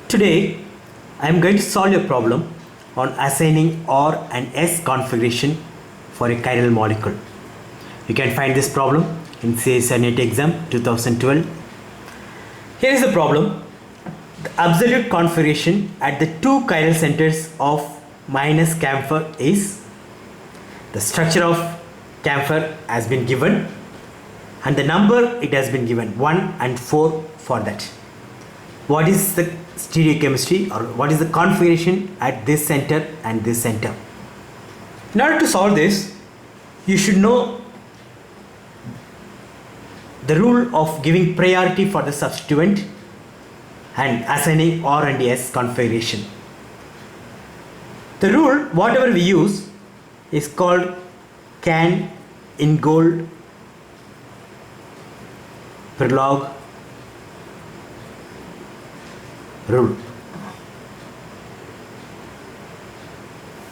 Today, I am going to solve a problem on assigning R and S configuration for a chiral molecule. You can find this problem in CSIR NET exam 2012. Here is the problem. The absolute configuration at the two chiral centers of minus camphor is, the structure of camphor has been given and the number it has been given 1 and 4 for that. What is the stereochemistry or what is the configuration at this center and this center? In order to solve this, you should know the rule of giving priority for the substituent and assigning R and S configuration. The rule, whatever we use, is called Cahn-Ingold Prelog rule.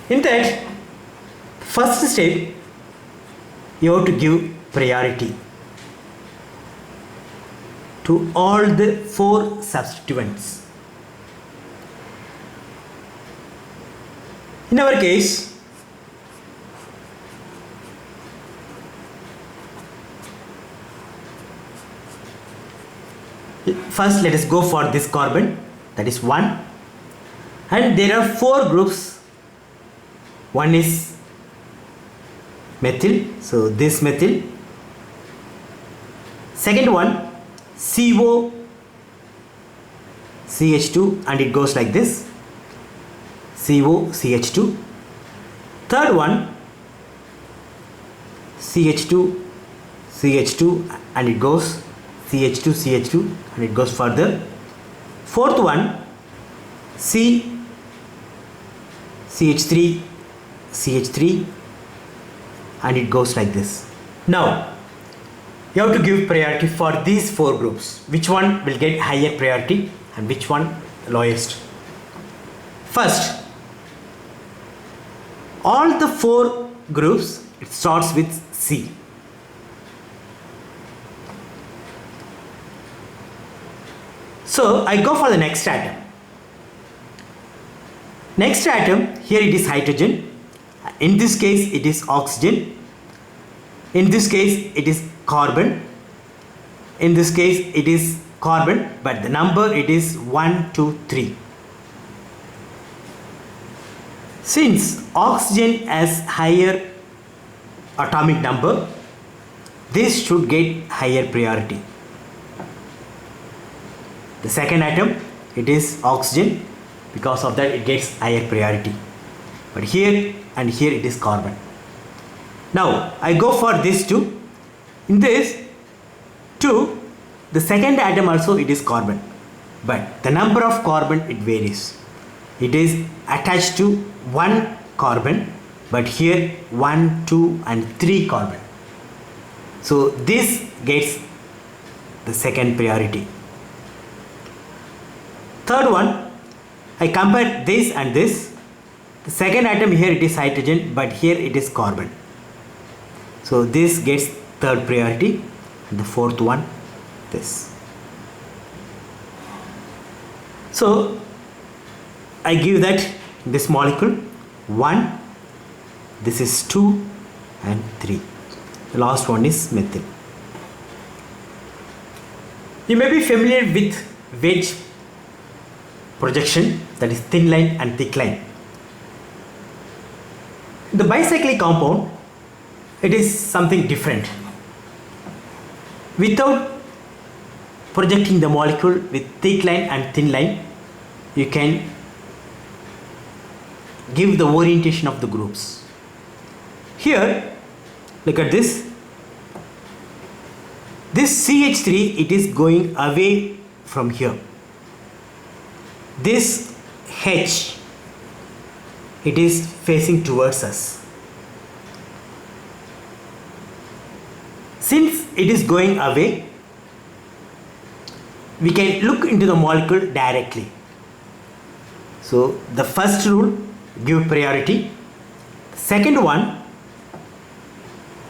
In that, first step, you have to give priority to all the 4 substituents. In our case, first let us go for this carbon, that is 1, and there are 4 groups. One is methyl, so this methyl. Second one, CO CH2, and it goes like this, CO CH2. Third one, CH2 CH2, and it goes CH2 CH2, and it goes further. Fourth one, CH3 CH3, and it goes like this. Now you have to give priority for these 4 groups. Which one will get higher priority and which one lowest? First, all the 4 groups, it starts with C. So I go for the next atom. Next atom, here it is hydrogen. In this case it is oxygen. In this case it is carbon. In this case it is carbon, but the number it is 1, 2, 3. Since oxygen has higher atomic number, this should get higher priority. The second atom, it is oxygen, because of that it gets higher priority. But here and here it is carbon. Now I go for this 2. In this 2, the second atom also it is carbon, but the number of carbon it varies. It is attached to 1 carbon, but here 1, 2 and 3 carbon. So this gets the second priority. Third one, I compare this and this. The second atom here it is hydrogen, but here it is carbon. So this gets third priority, and the fourth one this. So I give that this molecule 1, this is 2 and 3. The last one is methyl. You may be familiar with wedge projection, that is thin line and thick line. The bicyclic compound, it is something different. Without projecting the molecule with thick line and thin line, you can give the orientation of the groups. Here, look at this. This CH3, it is going away from here. This H, it is facing towards us. Since it is going away, we can look into the molecule directly. So the first rule, give priority. Second one,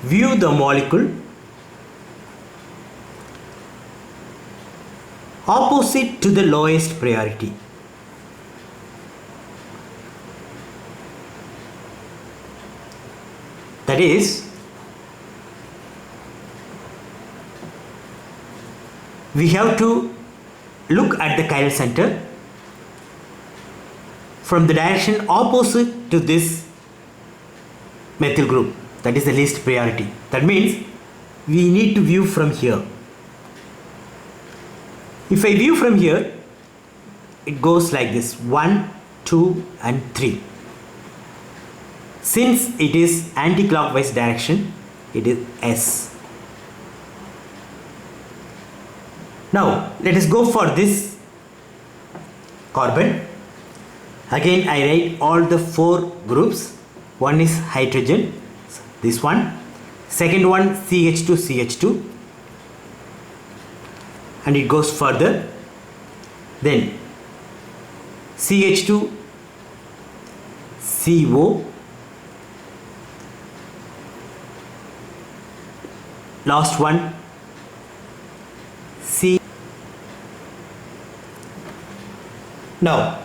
view the molecule opposite to the lowest priority. That is, we have to look at the chiral center from the direction opposite to this methyl group, that is the least priority. That means we need to view from here. If I view from here, it goes like this: 1, 2 and 3. Since it is anti-clockwise direction, it is S. Now let us go for this carbon. Again I write all the 4 groups. One is hydrogen, this one. Second one CH2, CH2. And it goes further. Then CH2, CO. Last one C. Now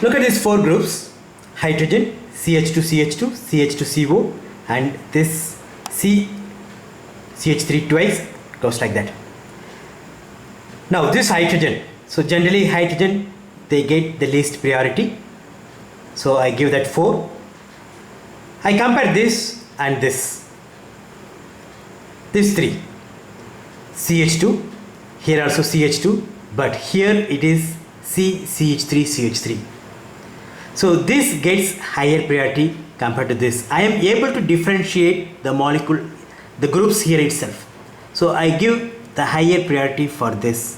look at these 4 groups: hydrogen, CH2, CH2, CH2CO, and this CH3 twice, goes like that. Now this hydrogen, so generally hydrogen, they get the least priority, so I give that 4. I compare this and this. These 3, CH2, here also CH2, but here it is CH3, CH3. So this gets higher priority compared to this. I am able to differentiate the molecule, the groups here itself. So I give the higher priority for this.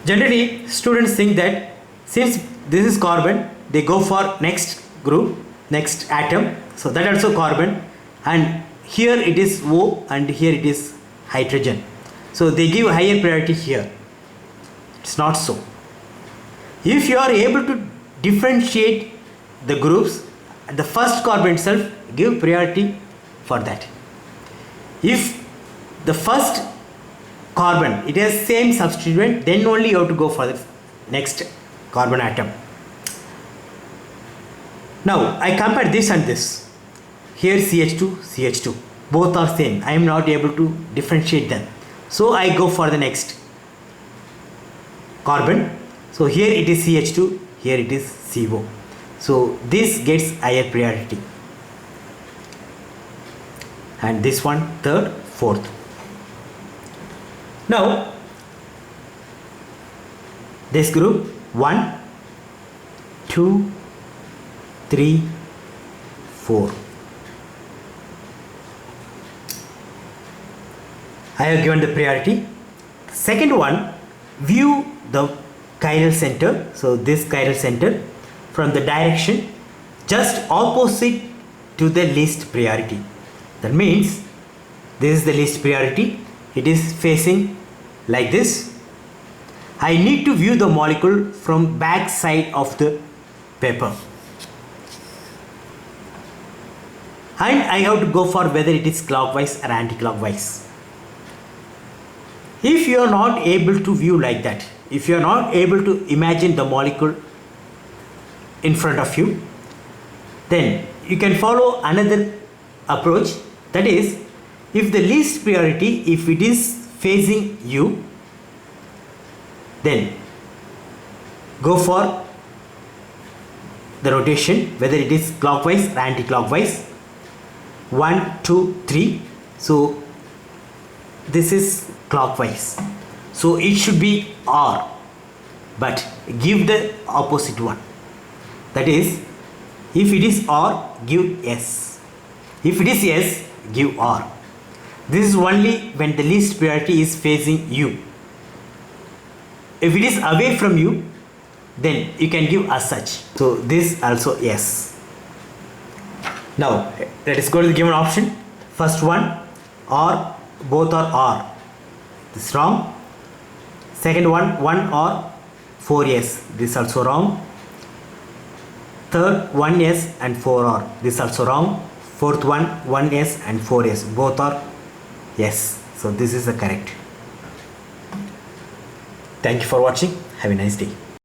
Generally, students think that since this is carbon, they go for next group, next atom. So that also carbon, and here it is O and here it is hydrogen. So they give higher priority here. It's not so. If you are able to differentiate the groups, the first carbon itself, give priority for that. If the first carbon, it has same substituent, then only you have to go for the next carbon atom. Now I compare this and this. Here CH2, CH2, both are same. I am not able to differentiate them. So I go for the next carbon. So here it is CH2, here it is CO. So this gets higher priority. And this one, third, fourth. Now this group 1, 2, 3, 4. I have given the priority. Second one, view the chiral center. So this chiral center from the direction just opposite to the least priority. That means this is the least priority. It is facing like this. I need to view the molecule from back side of the paper. And I have to go for whether it is clockwise or anti-clockwise. If you are not able to view like that, if you are not able to imagine the molecule in front of you, then you can follow another approach. That is, if the least priority, if it is facing you, then go for the rotation, whether it is clockwise or anti-clockwise. 1, 2, 3. So this is clockwise, so it should be R, but give the opposite one. That is, if it is R, give S. If it is S, give R. This is only when the least priority is facing you. If it is away from you, then you can give as such. So this also yes. Now let us go to the given option. First one, R, both are R. This is wrong. Second one, 1 R, 4 yes. This is also wrong. Third, 1 yes and 4 R. This is also wrong. Fourth one, 1 yes and 4 yes. Both are yes. So this is the correct. Thank you for watching. Have a nice day.